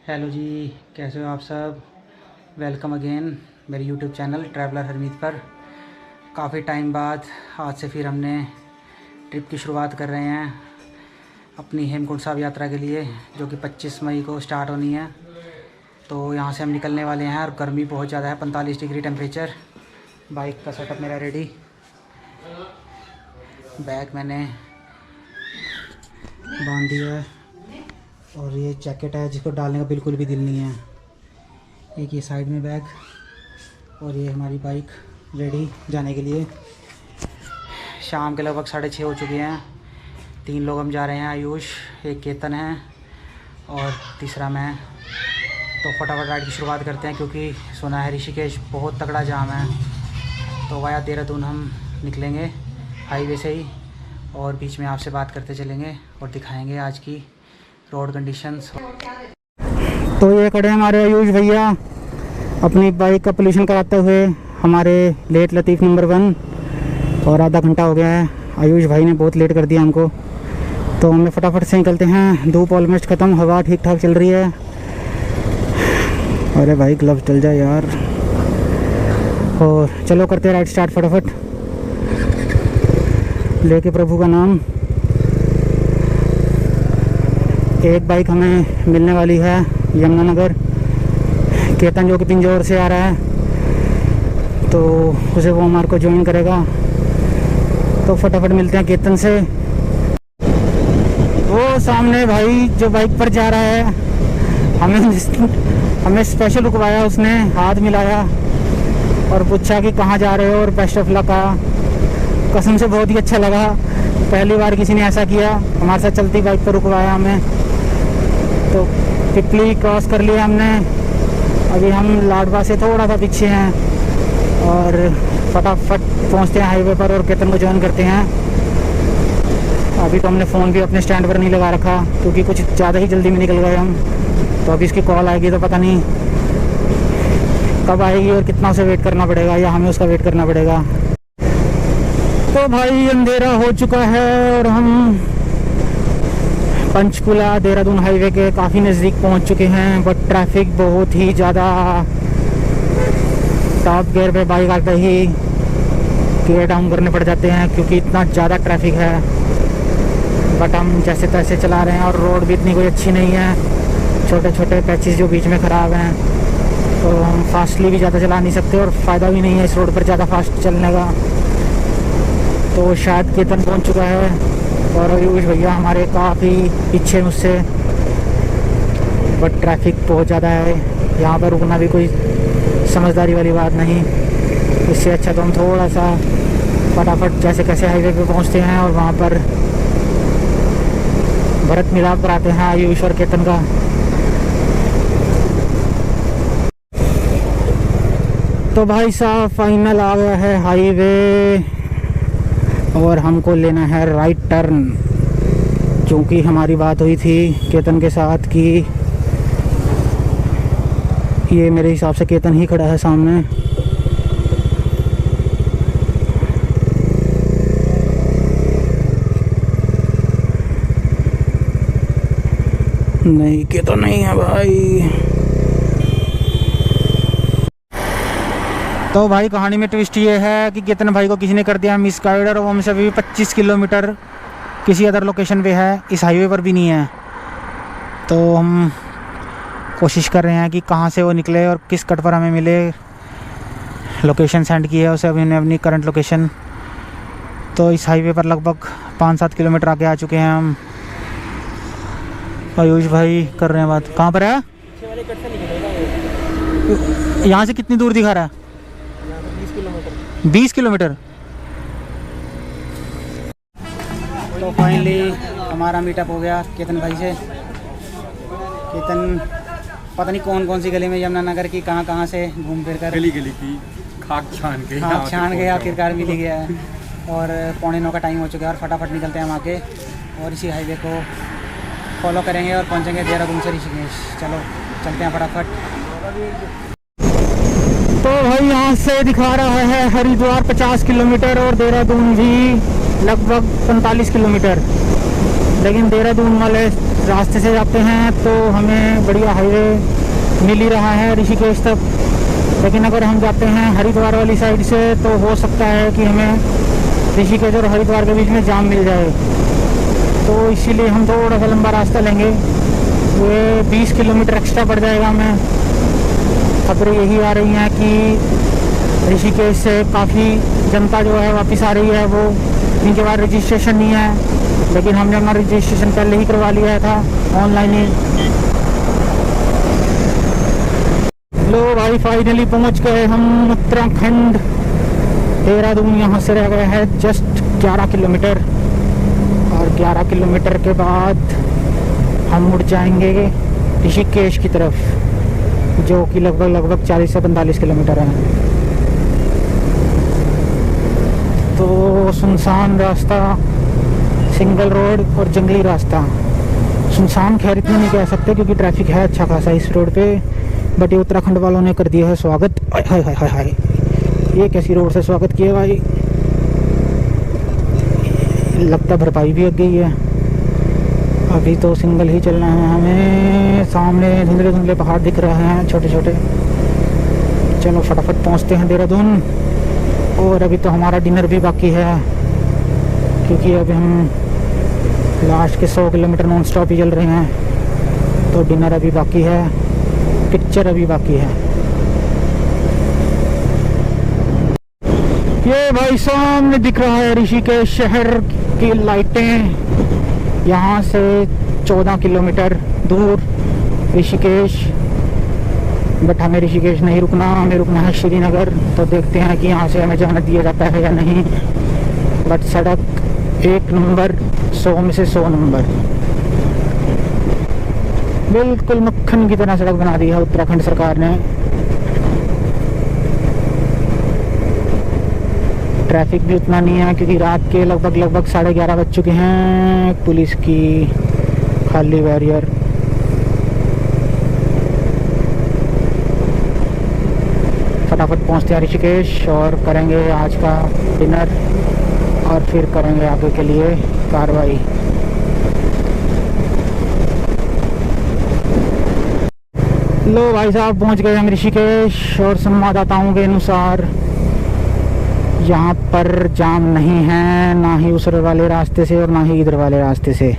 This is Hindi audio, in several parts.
हेलो जी, कैसे हो आप सब। वेलकम अगेन मेरे यूट्यूब चैनल ट्रैवलर हरमीत पर। काफ़ी टाइम बाद आज से फिर हमने ट्रिप की शुरुआत कर रहे हैं अपनी हेमकुंड साहिब यात्रा के लिए, जो कि 25 मई को स्टार्ट होनी है। तो यहाँ से हम निकलने वाले हैं और गर्मी बहुत ज़्यादा है, 45 डिग्री टेम्परेचर। बाइक का सेटअप मेरा रेडी, बैग मैंने बांध दिया है और ये जैकेट है जिसको डालने का बिल्कुल भी दिल नहीं है। एक ये साइड में बैग और ये हमारी बाइक रेडी जाने के लिए। शाम के लगभग 6:30 हो चुके हैं। 3 लोग हम जा रहे हैं, आयुष, एक केतन है और तीसरा मैं। तो फटाफट राइड की शुरुआत करते हैं क्योंकि सुना है ऋषिकेश बहुत तगड़ा जाम है। तो वाया देहरादून हम निकलेंगे हाईवे से ही और बीच में आपसे बात करते चलेंगे और दिखाएंगे आज की रोड कंडीशंस। तो ये खड़े हमारे आयुष भैया अपनी बाइक का पोल्यूशन कराते हुए, हमारे लेट लतीफ़ नंबर 1। और आधा घंटा हो गया है, आयुष भाई ने बहुत लेट कर दिया हमको। तो हमें फटाफट से निकलते हैं। धूप ऑलमोस्ट ख़त्म, हवा ठीक ठाक चल रही है। अरे भाई ग्लव्स डल जाए यार। और चलो करते हैं राइड स्टार्ट फटाफट लेके प्रभु का नाम। एक बाइक हमें मिलने वाली है यमुनानगर, केतन जो कि पिंजौर से आ रहा है, तो उसे वो हमारे को ज्वाइन करेगा। तो फटाफट मिलते हैं केतन से। वो सामने भाई जो बाइक पर जा रहा है, हमें स्पेशल रुकवाया, उसने हाथ मिलाया और पूछा कि कहाँ जा रहे हो और बेस्ट ऑफ लक कहा। कसम से बहुत ही अच्छा लगा, पहली बार किसी ने ऐसा किया, हमारे साथ चलती बाइक पर रुकवाया हमें। तो पिपली क्रॉस कर लिया हमने, अभी हम लाडवा से थोड़ा सा पीछे हैं और फटाफट पहुंचते हैं हाईवे पर और केतन को ज्वाइन करते हैं। अभी तो हमने फ़ोन भी अपने स्टैंड पर नहीं लगा रखा क्योंकि कुछ ज़्यादा ही जल्दी में निकल गए हम। तो अभी इसकी कॉल आएगी तो पता नहीं कब आएगी और कितना उसे वेट करना पड़ेगा या हमें उसका वेट करना पड़ेगा। तो भाई अंधेरा हो चुका है और हम पंचकुला देहरादून हाईवे के काफ़ी नज़दीक पहुंच चुके हैं। बट ट्रैफिक बहुत ही ज़्यादा, टॉप गियर पे बाइक आते ही गियर डाउन करने पड़ जाते हैं क्योंकि इतना ज़्यादा ट्रैफिक है। बट हम जैसे तैसे चला रहे हैं और रोड भी इतनी कोई अच्छी नहीं है, छोटे छोटे पैचेस जो बीच में ख़राब हैं, तो हम फास्टली भी ज़्यादा चला नहीं सकते और फ़ायदा भी नहीं है इस रोड पर ज़्यादा फास्ट चलने का। तो शायद केतन पहुंच चुका है और आयुष भैया हमारे काफ़ी पीछे मुझसे। बट ट्रैफिक बहुत ज़्यादा है, यहाँ पर रुकना भी कोई समझदारी वाली बात नहीं। इससे अच्छा तो हम थोड़ा सा फटाफट जैसे कैसे हाईवे पे पहुँचते हैं और वहाँ पर भरत मिलाप कराते हैं आयुष और केतन का। तो भाई साहब फाइनल आ गया है हाईवे और हमको लेना है राइट टर्न, क्योंकि हमारी बात हुई थी केतन के साथ कि ये मेरे हिसाब से केतन ही खड़ा है सामने। नहीं केतन नहीं है भाई। तो भाई कहानी में ट्विस्ट ये है कि केतन भाई को किसी ने कर दिया मिस गाइड और वो हमसे अभी 25 किलोमीटर किसी अदर लोकेशन पे है, इस हाईवे पर भी नहीं है। तो हम कोशिश कर रहे हैं कि कहाँ से वो निकले और किस कट पर हमें मिले। लोकेशन सेंड की है उसे अभी हमने अपनी करंट लोकेशन। तो इस हाईवे पर लगभग 5-7 किलोमीटर आगे आ चुके हैं हम। आयुष भाई कर रहे हैं बात। कहाँ पर है? यहाँ से कितनी दूर दिखा रहा है? 20 किलोमीटर। तो फाइनली हमारा मीटअप हो गया केतन भाई से। केतन पता नहीं कौन कौन सी गली में यमुनानगर की कहाँ से घूम फिर कर गली की खाक छान के आखिरकार मिल गया है। और 8:45 का टाइम हो चुका है और फटाफट निकलते हैं हम आगे और इसी हाईवे को फॉलो करेंगे और पहुंचेंगे देहरादून से ऋषिकेश। चलो चलते हैं फटाफट। तो भाई यहाँ से दिखा रहा है हरिद्वार 50 किलोमीटर और देहरादून भी लगभग 45 किलोमीटर, लेकिन देहरादून वाले रास्ते से जाते हैं तो हमें बढ़िया हाईवे मिल ही रहा है ऋषिकेश तक, लेकिन अगर हम जाते हैं हरिद्वार वाली साइड से तो हो सकता है कि हमें ऋषिकेश और हरिद्वार के बीच में जाम मिल जाए। तो इसीलिए हम थोड़ा सा लंबा रास्ता लेंगे, ये 20 किलोमीटर एक्स्ट्रा पड़ जाएगा हमें। खबरें यही आ रही हैं कि ऋषिकेश से काफ़ी जनता जो है वापस आ रही है, वो इनके बाद रजिस्ट्रेशन नहीं है, लेकिन हमने अपना रजिस्ट्रेशन पहले ही करवा लिया था ऑनलाइन ही। लो भाई फाइनली पहुंच गए हम उत्तराखंड, देहरादून। यहाँ से रह गए है जस्ट 11 किलोमीटर, और 11 किलोमीटर के बाद हम मुड़ जाएंगे ऋषिकेश की तरफ, जो कि लगभग 40 से 45 किलोमीटर है। तो सुनसान रास्ता, सिंगल रोड और जंगली रास्ता। सुनसान खैर इतना नहीं कह सकते क्योंकि ट्रैफिक है अच्छा खासा इस रोड पे, बट ये उत्तराखंड वालों ने कर दिया है स्वागत। हाय हाय हाय हाय, ये कैसी रोड से स्वागत किया भाई, लगता भरपाई भी लग गई है। अभी तो सिंगल ही चलना है हमें, सामने धुंधले धुंधले पहाड़ दिख रहे हैं छोटे छोटे। चलो फटाफट पहुंचते हैं देहरादून। और अभी तो हमारा डिनर भी बाकी है, क्योंकि अभी हम लास्ट के 100 किलोमीटर नॉन स्टॉप ही चल रहे हैं, तो डिनर अभी बाकी है, पिक्चर अभी बाकी है। ये भाई सामने दिख रहा है ऋषिकेश शहर की लाइटें। यहाँ से 14 किलोमीटर दूर ऋषिकेश, बट हमें ऋषिकेश नहीं रुकना, हमें रुकना है श्रीनगर। तो देखते हैं कि यहाँ से हमें जाना दिया जाता है या नहीं। बट सड़क 1 नंबर, 100 में से 100 नंबर, बिल्कुल मक्खन की तरह सड़क बना दी है उत्तराखंड सरकार ने। ट्रैफिक भी उतना नहीं है क्योंकि रात के लगभग 11:30 बज चुके हैं। पुलिस की खाली बैरियर। फटाफट पहुंचते हैं ऋषिकेश और करेंगे आज का डिनर, और फिर करेंगे आगे के लिए कार्रवाई। लो भाई साहब पहुंच गए हम ऋषिकेश, और संवाददाताओं के अनुसार यहाँ पर जाम नहीं है, ना ही उस वाले रास्ते से और ना ही इधर वाले रास्ते से।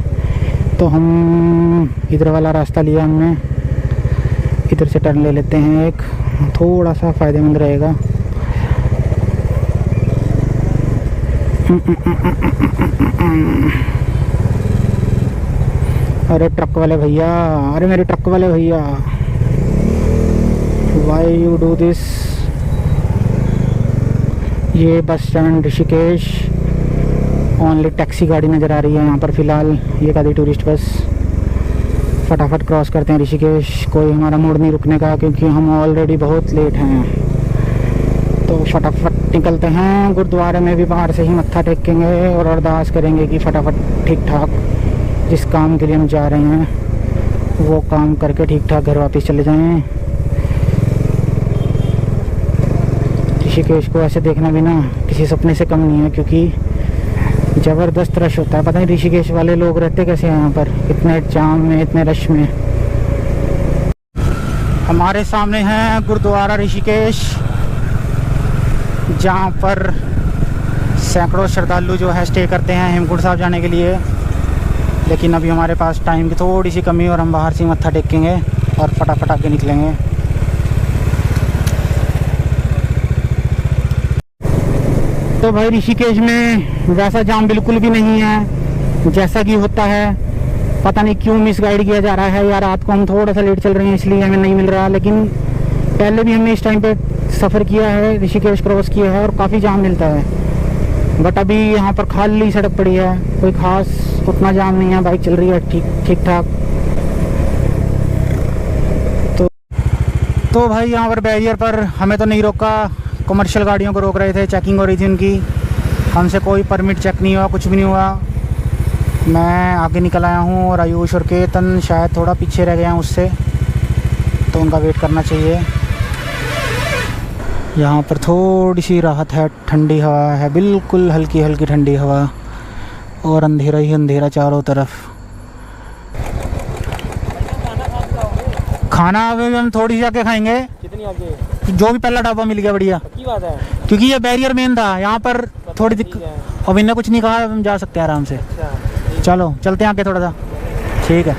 तो हम इधर वाला रास्ता लिया हमने, इधर से टर्न ले लेते हैं एक, थोड़ा सा फ़ायदेमंद रहेगा। अरे ट्रक वाले भैया, अरे मेरे ट्रक वाले भैया, व्हाई यू डू दिस। ये bus stand Rishikesh, only taxi गाड़ी नज़र आ रही है यहाँ पर फ़िलहाल, ये कादी टूरिस्ट बस। फटाफट क्रॉस करते हैं ऋषिकेश, कोई हमारा मूड नहीं रुकने का क्योंकि हम ऑलरेडी बहुत लेट हैं। तो फटाफट निकलते हैं। गुरुद्वारे में भी बाहर से ही मत्था टेकेंगे और अरदास करेंगे कि फटाफट ठीक ठाक जिस काम के लिए हम जा रहे हैं वो काम करके ठीक ठाक घर वापस चले जाएं। ऋषिकेश को ऐसे देखना भी ना किसी सपने से कम नहीं है, क्योंकि ज़बरदस्त रश होता है। पता नहीं ऋषिकेश वाले लोग रहते कैसे हैं यहाँ पर, इतने जाम में, इतने रश में। हमारे सामने है गुरुद्वारा ऋषिकेश, जहाँ पर सैकड़ों श्रद्धालु जो है स्टे करते हैं हेमकुंड साहब जाने के लिए। लेकिन अभी हमारे पास टाइम की थोड़ी सी कमी, और हम बाहर से मत्था टेकेंगे और फटाफट आगे निकलेंगे। तो भाई ऋषिकेश में वैसा जाम बिल्कुल भी नहीं है जैसा कि होता है। पता नहीं क्यों मिसगाइड किया जा रहा है, या रात को हम थोड़ा सा लेट चल रहे हैं इसलिए हमें नहीं मिल रहा। लेकिन पहले भी हमने इस टाइम पे सफ़र किया है, ऋषिकेश क्रॉस किया है, और काफ़ी जाम मिलता है। बट अभी यहाँ पर खाली सड़क पड़ी है, कोई ख़ास उतना जाम नहीं है, बाइक चल रही है ठीक ठाक। तो भाई यहाँ पर बैरियर पर हमें तो नहीं रोका, कमर्शियल गाड़ियों को रोक रहे थे, चेकिंग हो रही थी उनकी। हमसे कोई परमिट चेक नहीं हुआ, कुछ भी नहीं हुआ। मैं आगे निकल आया हूँ और आयुष और केतन शायद थोड़ा पीछे रह गए हैं उससे, तो उनका वेट करना चाहिए। यहाँ पर थोड़ी सी राहत है, ठंडी हवा है, बिल्कुल हल्की हल्की ठंडी हवा, और अंधेरा ही अंधेरा चारों तरफ। खाना अभी हम थोड़ी सी आके खाएंगे, कितनी आगे? जो भी पहला ढाबा मिल गया बढ़िया, की बात है, क्योंकि ये बैरियर मेन था यहाँ पर थोड़ी दिक्कत। अब इन्हें कुछ नहीं कहा, हम जा सकते हैं आराम से। अच्छा चलो चलते हैं आके थोड़ा सा, ठीक है।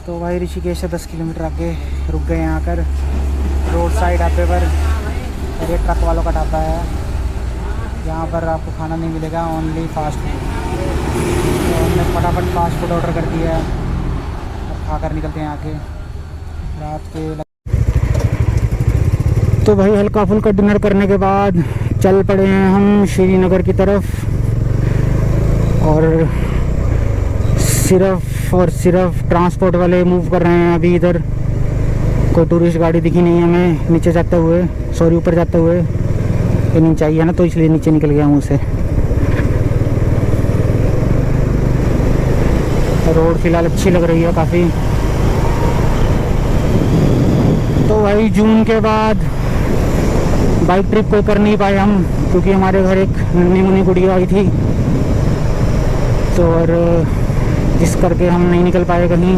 तो भाई ऋषिकेश से 10 किलोमीटर आगे रुक गए हैं आकर रोड साइड ढाबे पर, और ये ट्रक वालों का ढाबा है। यहाँ पर आपको खाना नहीं मिलेगा, ओनली फास्ट फूड। तो हमने फटाफट फास्ट फूड ऑर्डर कर दिया है और खाकर निकलते हैं आगे रात के। तो भाई हल्का फुल्का डिनर करने के बाद चल पड़े हैं हम श्रीनगर की तरफ, और सिर्फ ट्रांसपोर्ट वाले मूव कर रहे हैं अभी इधर। कोई टूरिस्ट गाड़ी दिखी नहीं हमें नीचे जाते हुए, सॉरी ऊपर जाते हुए। ये नीचे चाहिए ना, तो इसलिए नीचे निकल गया हूँ उसे। रोड फिलहाल अच्छी लग रही है काफ़ी। तो भाई जून के बाद बाइक ट्रिप कोई कर नहीं पाए हम, क्योंकि हमारे घर एक नन्ही मुन्नी गुड़िया आई थी, तो और जिस करके हम नहीं निकल पाए कहीं।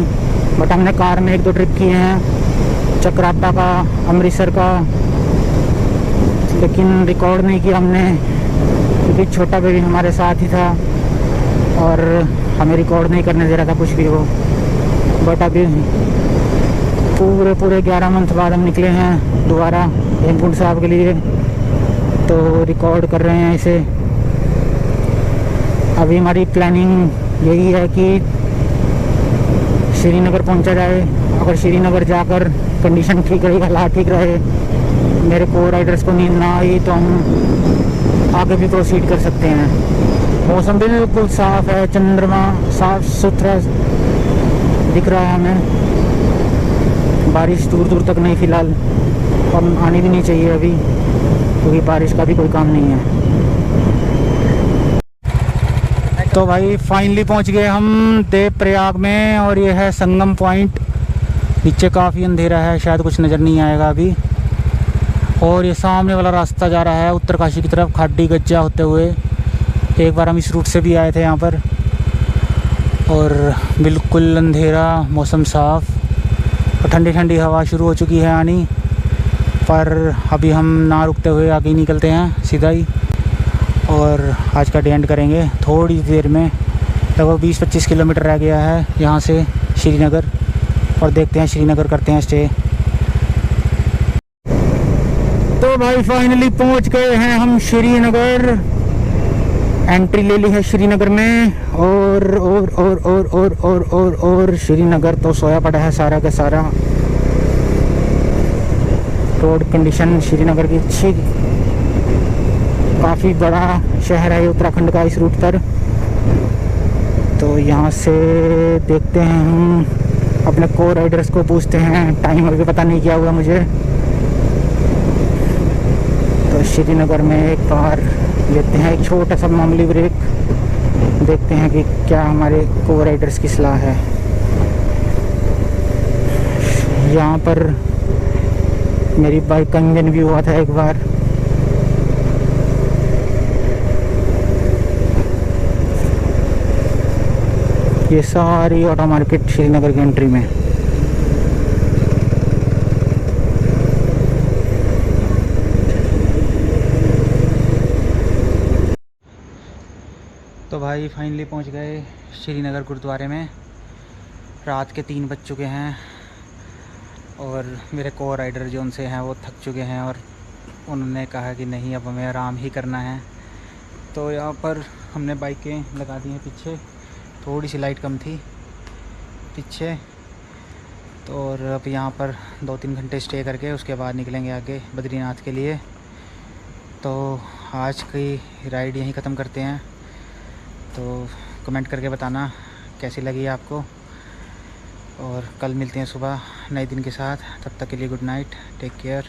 बट हमने कार में 1-2 ट्रिप किए हैं, चक्राता का, अमृतसर का, लेकिन रिकॉर्ड नहीं किया हमने क्योंकि छोटा बेबी हमारे साथ ही था और हमें रिकॉर्ड नहीं करने दे रहा था कुछ भी वो। बट अभी पूरे 11 मंथ बाद हम निकले हैं दोबारा हेमकुंड साहब के लिए, तो रिकॉर्ड कर रहे हैं इसे। अभी हमारी प्लानिंग यही है कि श्रीनगर पहुंचा जाए। अगर श्रीनगर जाकर कंडीशन ठीक रही, हालात ठीक रहे, मेरे को राइडर्स को नींद ना आई, तो हम आगे भी प्रोसीड कर सकते हैं। मौसम बिल्कुल साफ़ है, चंद्रमा साफ सुथरा दिख रहा है हमें। बारिश दूर दूर तक नहीं फ़िलहाल, और आनी भी नहीं चाहिए अभी, क्योंकि बारिश का भी कोई काम नहीं है। तो भाई फाइनली पहुंच गए हम देवप्रयाग में, और ये है संगम पॉइंट। नीचे काफ़ी अंधेरा है, शायद कुछ नज़र नहीं आएगा अभी। और ये सामने वाला रास्ता जा रहा है उत्तरकाशी की तरफ, खाडी गज्जा होते हुए। एक बार हम इस रूट से भी आए थे यहाँ पर, और बिल्कुल अंधेरा, मौसम साफ़, और ठंडी ठंडी हवा शुरू हो चुकी है आनी। पर अभी हम ना रुकते हुए आगे ही निकलते हैं सीधा ही, और आज का डे एंड करेंगे थोड़ी देर में। लगभग 20-25 किलोमीटर रह गया है यहाँ से श्रीनगर, और देखते हैं श्रीनगर करते हैं स्टे। तो भाई फाइनली पहुँच गए हैं हम श्रीनगर। एंट्री ले ली है श्रीनगर में, और श्रीनगर तो सोया पड़ा है सारा का सारा। रोड कंडीशन श्रीनगर की अच्छी, काफ़ी बड़ा शहर है ये उत्तराखंड का इस रूट पर। तो यहाँ से देखते हैं, हम अपने को राइडर्स को पूछते हैं, टाइम अभी पता नहीं क्या हुआ मुझे। तो श्रीनगर में एक बार लेते हैं एक छोटा सा मामूली ब्रेक, देखते हैं कि क्या हमारे को राइडर्स की सलाह है। यहाँ पर मेरी बाइक का इंजन भी हुआ था एक बार। ये सारी ऑटो मार्केट श्रीनगर की एंट्री में। तो भाई फाइनली पहुंच गए श्रीनगर गुरुद्वारे में। रात के 3 बज चुके हैं, और मेरे को राइडर जो उनसे हैं वो थक चुके हैं, और उन्होंने कहा कि नहीं अब हमें आराम ही करना है। तो यहाँ पर हमने बाइकें लगा दी हैं पीछे, थोड़ी सी लाइट कम थी पीछे। तो और अब यहाँ पर 2-3 घंटे स्टे करके उसके बाद निकलेंगे आगे बद्रीनाथ के लिए। तो आज की राइड यहीं ख़त्म करते हैं। तो कमेंट करके बताना कैसी लगी आपको, और कल मिलते हैं सुबह नए दिन के साथ। तब तक के लिए गुड नाइट, टेक केयर।